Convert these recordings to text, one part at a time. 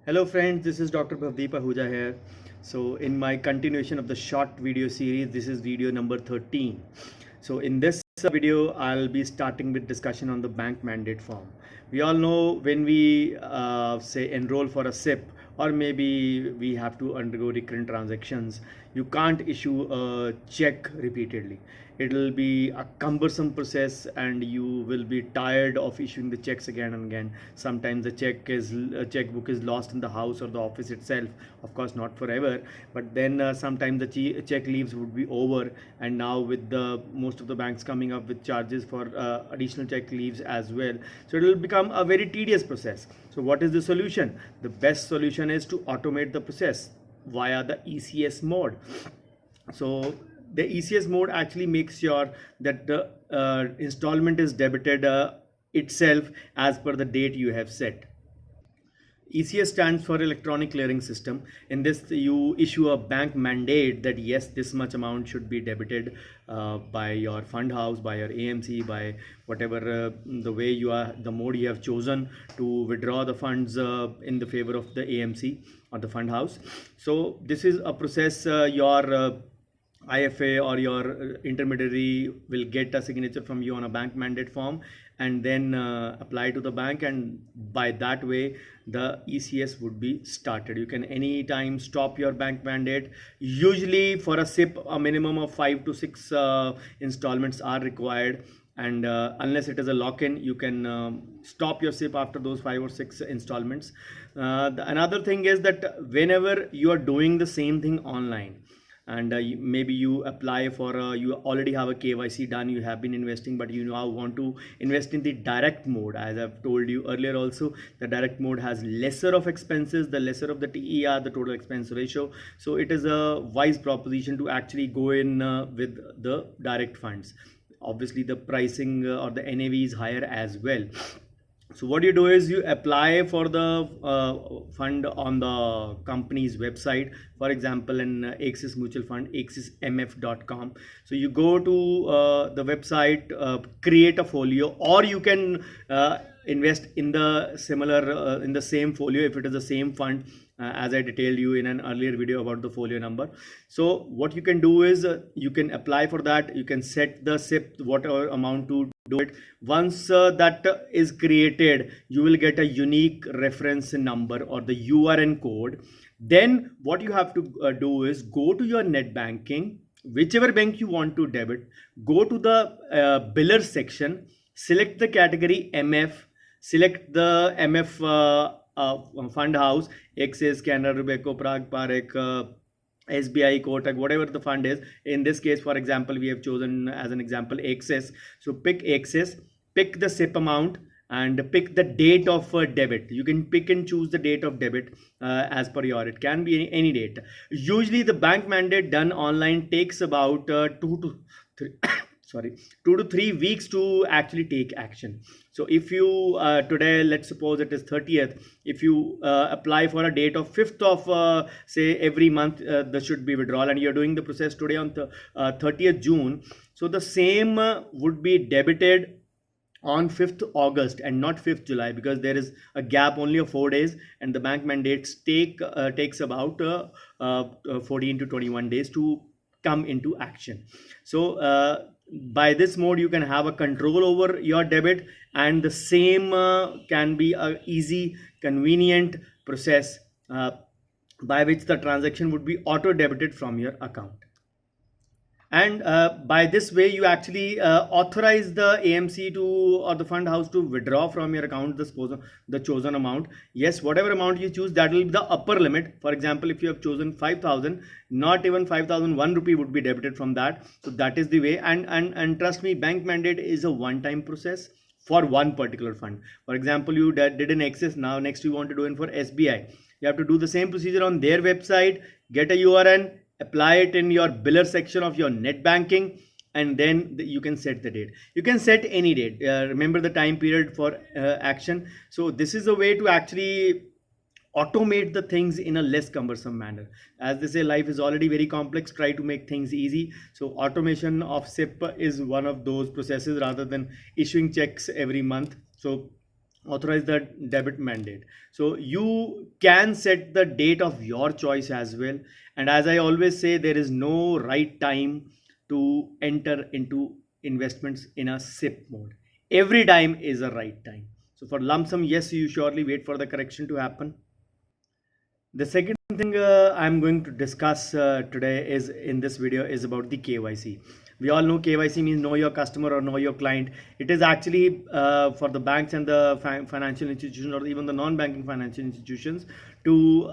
Hello friends, this is Dr. Bhavdeep Ahuja here. So in my continuation of the short video series, this is video number 13. So in this video, I'll be starting with discussion on the bank mandate form. We all know when we say enroll for a SIP, or maybe we have to undergo recurrent transactions, you can't issue a check repeatedly. It'll be a cumbersome process and you will be tired of issuing the checks again and again. Sometimes the checkbook is lost in the house or the office itself. Of course not forever, but then sometimes the check leaves would be over, and now with the most of the banks coming up with charges for additional check leaves as well, so it will become a very tedious process. So what is the solution? The best solution is to automate the process via the ECS mode. So the ECS mode actually makes sure that the installment is debited itself as per the date you have set. ECS stands for Electronic Clearing System. In this, you issue a bank mandate that yes, this much amount should be debited by your fund house, by your AMC, by whatever the mode you have chosen to withdraw the funds in the favor of the AMC or the fund house. So this is a process your IFA or your intermediary will get a signature from you on a bank mandate form and then apply to the bank, and by that way the ECS would be started. You can anytime stop your bank mandate. Usually for a SIP a minimum of 5 to 6 installments are required, and unless it is a lock-in, you can stop your SIP after those 5 or 6 installments. Another thing is that whenever you are doing the same thing online, and maybe you apply for you already have a KYC done, you have been investing, but you now want to invest in the direct mode. As I've told you earlier also, the direct mode has lesser of expenses, the lesser of the TER, the total expense ratio. So it is a wise proposition to actually go in with the direct funds. Obviously the pricing or the NAV is higher as well. So what you do is you apply for the fund on the company's website. For example, in Axis Mutual Fund, axismf.com. So you go to the website, create a folio, or you can invest in the similar in the same folio if it is the same fund, as I detailed you in an earlier video about the folio number. So what you can do is you can apply for that. You can set the SIP whatever amount to do it. Once that is created, you will get a unique reference number or the URN code. Then what you have to do is go to your net banking, whichever bank you want to debit, go to the biller section, select the category MF, select the MF fund house, Axis, Canara Robeco, Prague, Parek, SBI, Kotak, whatever the fund is. In this case, for example, we have chosen as an example Axis. So pick Axis, pick the SIP amount, and pick the date of debit. You can pick and choose the date of debit as per your. It can be any date. Usually the bank mandate done online takes about 2 to 3 weeks to actually take action. So if you today, let's suppose it is 30th, if you apply for a date of 5th of say every month, there should be withdrawal, and you're doing the process today on the 30th June, so the same would be debited on 5th August and not 5th July, because there is a gap only of 4 days, and the bank mandates takes about 14 to 21 days to come into action. So by this mode you can have a control over your debit, and the same can be a easy, convenient process by which the transaction would be auto debited from your account. And by this way you actually authorize the AMC to or the fund house to withdraw from your account the chosen amount. Yes, whatever amount you choose, that will be the upper limit. For example, if you have chosen 5,000, not even 5,001 rupee would be debited from that. So that is the way. And trust me, bank mandate is a one-time process for one particular fund. For example, you did an Axis, now next you want to do it for SBI. You have to do the same procedure on their website, get a URN, apply it in your biller section of your net banking, and then you can set the date. You can set any date. Remember the time period for action. So this is a way to actually automate the things in a less cumbersome manner. As they say, life is already very complex, try to make things easy. So automation of SIP is one of those processes rather than issuing checks every month. So authorize the debit mandate. So you can set the date of your choice as well. And as I always say, there is no right time to enter into investments in a SIP mode. Every time is a right time. So for lump sum, yes, you surely wait for the correction to happen. The second thing I'm going to discuss today is in this video is about the KYC. We all know KYC means know your customer or know your client. It is actually for the banks and the financial institutions or even the non-banking financial institutions to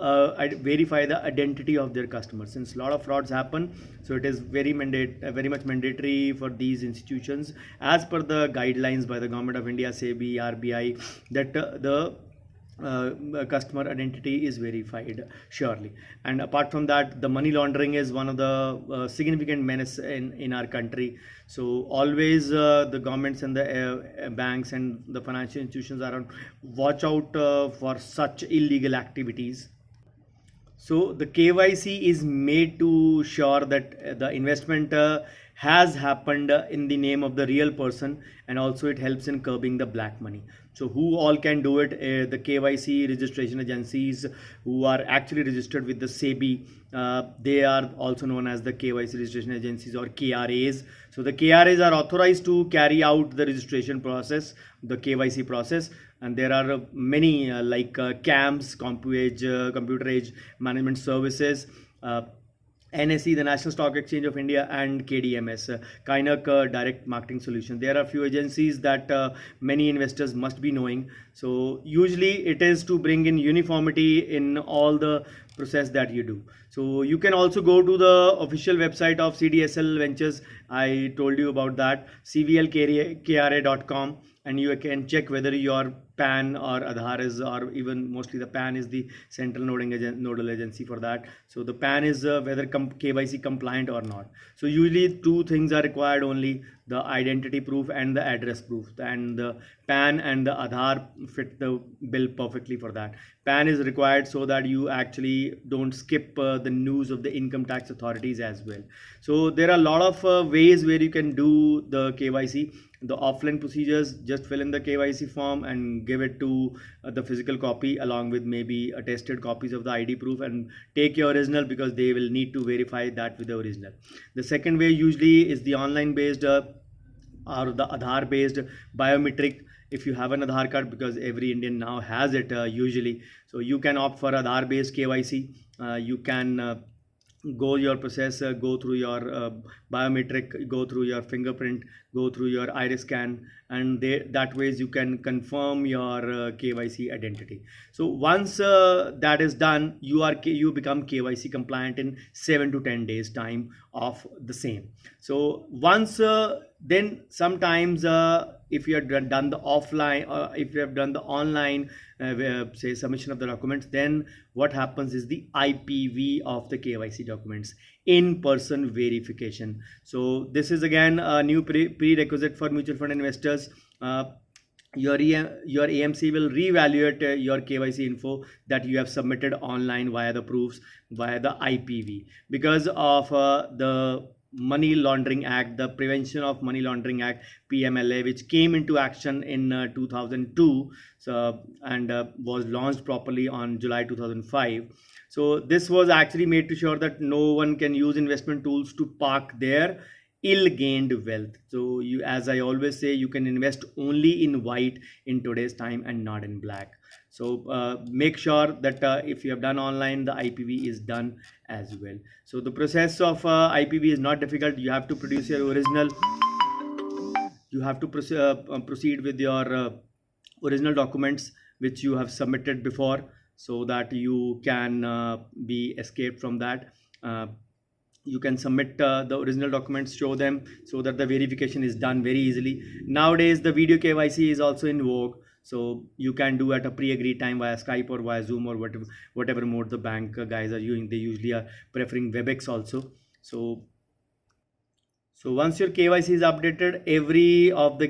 verify the identity of their customers. Since a lot of frauds happen, so it is very much mandatory for these institutions, as per the guidelines by the Government of India, SEBI, RBI, that the customer identity is verified surely. And apart from that, the money laundering is one of the significant menace in our country. So always the governments and the banks and the financial institutions are on watch out for such illegal activities. So the KYC is made to sure that the investment has happened in the name of the real person, and also it helps in curbing the black money. So who all can do it? The KYC registration agencies who are actually registered with the SEBI, they are also known as the KYC registration agencies or KRAs. So the KRAs are authorized to carry out the registration process, the KYC process, and there are many like CAMS, Computer Age Management Services, NSE, the National Stock Exchange of India, and KDMS, Kainak Direct Marketing Solution. There are few agencies that many investors must be knowing. So usually it is to bring in uniformity in all the process that you do. So you can also go to the official website of CDSL Ventures. I told you about that, cvlkra.com, and you can check whether your PAN or Aadhaar is, or even mostly the PAN is the central nodal agency for that. So the PAN is whether KYC compliant or not. So usually two things are required only: the identity proof and the address proof. And the PAN and the Aadhaar fit the bill perfectly for that. PAN is required so that you actually don't skip the news of the income tax authorities as well. So there are a lot of ways where you can do the KYC. The offline procedures: just fill in the KYC form and give it to the physical copy along with maybe attested copies of the ID proof, and take your original, because they will need to verify that with the original. The second way usually is the online based or the Aadhaar based biometric. If you have an Aadhaar card, because every Indian now has it usually, so you can opt for Aadhaar based KYC. You can go your process, go through your biometric, go through your fingerprint, go through your iris scan, and that ways you can confirm your KYC identity. So once that is done, you become KYC compliant in 7 to 10 days time of the same. So once then sometimes if you have done the offline, or if you have done the online say submission of the documents, then what happens is the IPV of the KYC documents, in person verification. So this is again a new prerequisite for mutual fund investors. Your AMC will reevaluate your KYC info that you have submitted online via the proofs, via the IPV, because of the Money Laundering Act, the Prevention of Money Laundering Act, PMLA, which came into action in 2002, so, and was launched properly on July 2005. So this was actually made to sure that no one can use investment tools to park their ill-gained wealth. So you, as I always say, you can invest only in white in today's time and not in black. So make sure that if you have done online, the IPV is done as well. So the process of IPV is not difficult. You have to produce your original. You have to proceed with your original documents which you have submitted before, so that you can be escaped from that. You can submit the original documents, show them, so that the verification is done very easily. Nowadays the video KYC is also in vogue, so you can do at a pre-agreed time via Skype or via Zoom or whatever mode the bank guys are using. They usually are preferring WebEx also. So So once your KYC is updated, every of the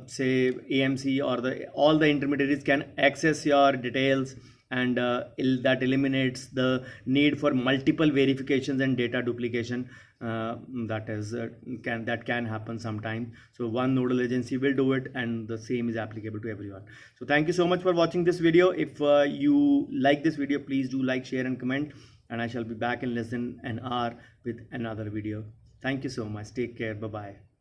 say AMC or all the intermediaries can access your details, and that eliminates the need for multiple verifications and data duplication. That can happen sometime. So one nodal agency will do it, and the same is applicable to everyone. So thank you so much for watching this video. If you like this video, please do like, share, and comment. And I shall be back in less than an hour with another video. Thank you so much. Take care. Bye bye.